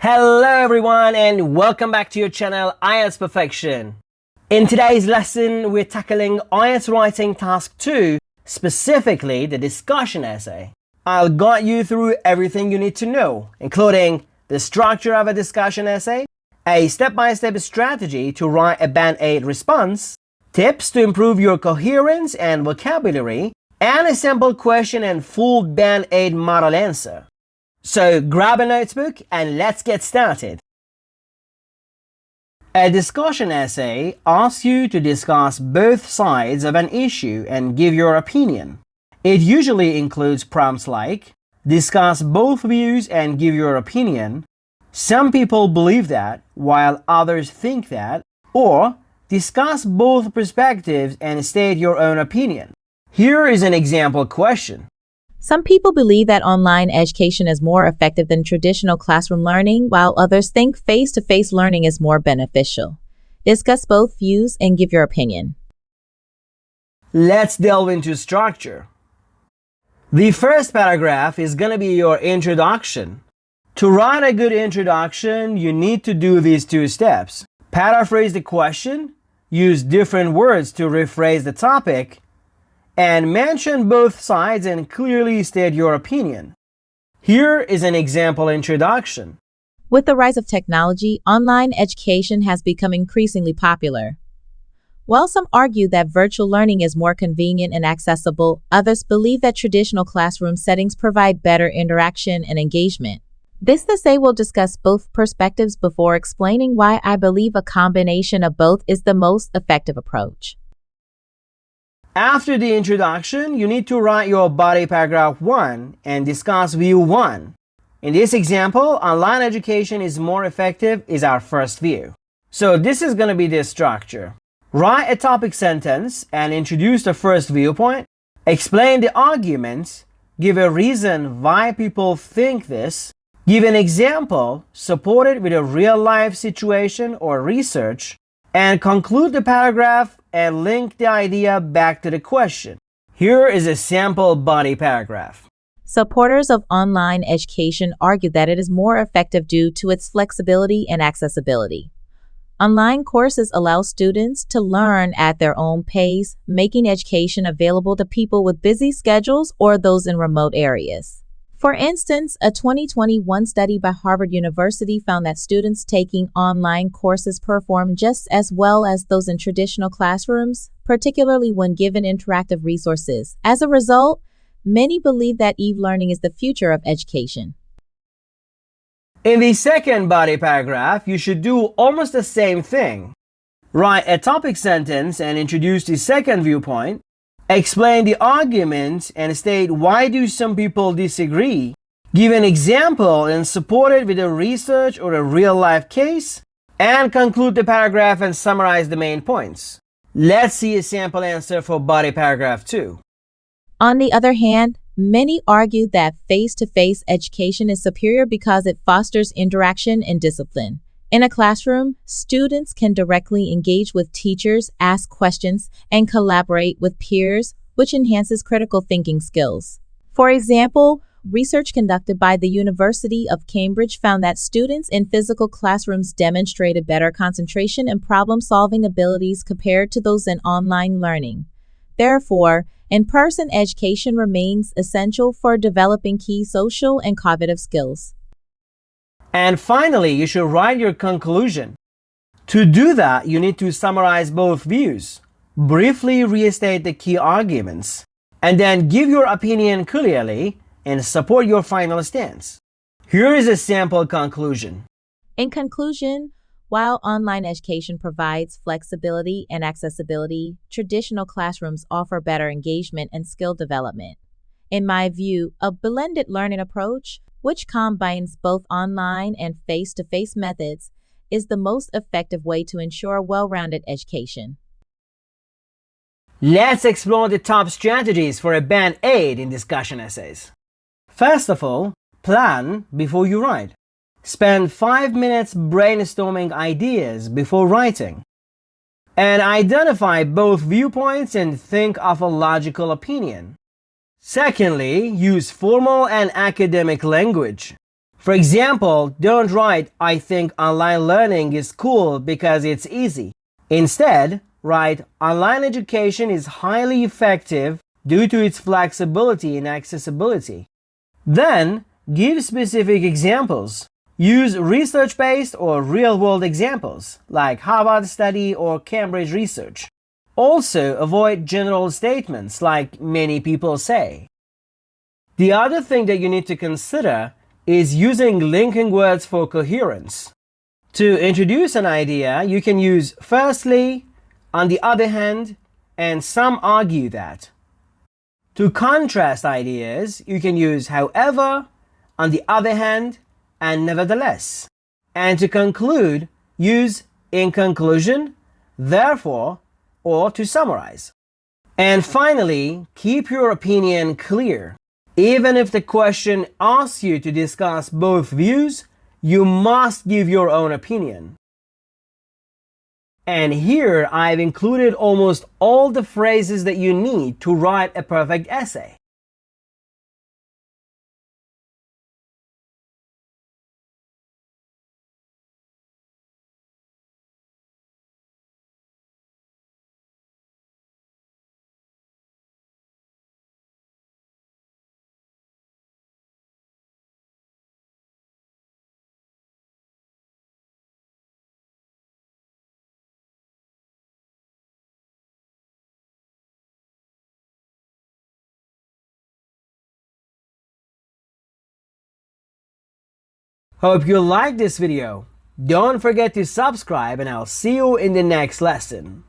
Hello everyone and welcome back to your channel IELTS Perfection. In today's lesson we're tackling IELTS Writing Task 2, specifically the discussion essay. I'll guide you through everything you need to know, including the structure of a discussion essay, a step-by-step strategy to write a Band 8 response, tips to improve your coherence and vocabulary, and a sample question and full Band 8 model answer. So grab a notebook and let's get started. A discussion essay asks you to discuss both sides of an issue and give your opinion. It usually includes prompts like, discuss both views and give your opinion, some people believe that while others think that, or discuss both perspectives and state your own opinion. Here is an example question. Some people believe that online education is more effective than traditional classroom learning, while others think face-to-face learning is more beneficial. Discuss both views and give your opinion. Let's delve into structure. The first paragraph is going to be your introduction. To write a good introduction, you need to do these two steps. Paraphrase the question, use different words to rephrase the topic, and mention both sides and clearly state your opinion. Here is an example introduction. With the rise of technology, online education has become increasingly popular. While some argue that virtual learning is more convenient and accessible, others believe that traditional classroom settings provide better interaction and engagement. This essay will discuss both perspectives before explaining why I believe a combination of both is the most effective approach. After the introduction, you need to write your body paragraph 1 and discuss view 1. In this example, online education is more effective is our first view. So this is going to be the structure. Write a topic sentence and introduce the first viewpoint. Explain the arguments. Give a reason why people think this. Give an example supported with a real-life situation or research. And conclude the paragraph and link the idea back to the question. Here is a sample body paragraph. Supporters of online education argue that it is more effective due to its flexibility and accessibility. Online courses allow students to learn at their own pace, making education available to people with busy schedules or those in remote areas. For instance, a 2021 study by Harvard University found that students taking online courses perform just as well as those in traditional classrooms, particularly when given interactive resources. As a result, many believe that e-learning is the future of education. In the second body paragraph, you should do almost the same thing. Write a topic sentence and introduce the second viewpoint. Explain the argument and state why do some people disagree. Give an example and support it with a research or a real-life case. And conclude the paragraph and summarize the main points. Let's see a sample answer for body paragraph 2. On the other hand, many argue that face-to-face education is superior because it fosters interaction and discipline. In a classroom, students can directly engage with teachers, ask questions, and collaborate with peers, which enhances critical thinking skills. For example, research conducted by the University of Cambridge found that students in physical classrooms demonstrated better concentration and problem-solving abilities compared to those in online learning. Therefore, in-person education remains essential for developing key social and cognitive skills. And finally, you should write your conclusion. To do that, you need to summarize both views, briefly restate the key arguments, and then give your opinion clearly and support your final stance. Here is a sample conclusion. In conclusion, while online education provides flexibility and accessibility, traditional classrooms offer better engagement and skill development. In my view, a blended learning approach, which combines both online and face-to-face methods, is the most effective way to ensure well-rounded education. Let's explore the top strategies for a Band 8 in discussion essays. First of all, plan before you write. Spend 5 minutes brainstorming ideas before writing. And identify both viewpoints and think of a logical opinion. Secondly, use formal and academic language. For example, don't write, I think online learning is cool because it's easy. Instead, write, online education is highly effective due to its flexibility and accessibility. Then, give specific examples. Use research-based or real-world examples, like Harvard study or Cambridge research. Also, avoid general statements like many people say. The other thing that you need to consider is using linking words for coherence. To introduce an idea, you can use firstly, on the other hand, and some argue that. To contrast ideas, you can use however, on the other hand, and nevertheless. And to conclude, use in conclusion, therefore, or to summarize. And finally, keep your opinion clear. Even if the question asks you to discuss both views, you must give your own opinion. And here I've included almost all the phrases that you need to write a perfect essay. Hope you liked this video. Don't forget to subscribe and I'll see you in the next lesson.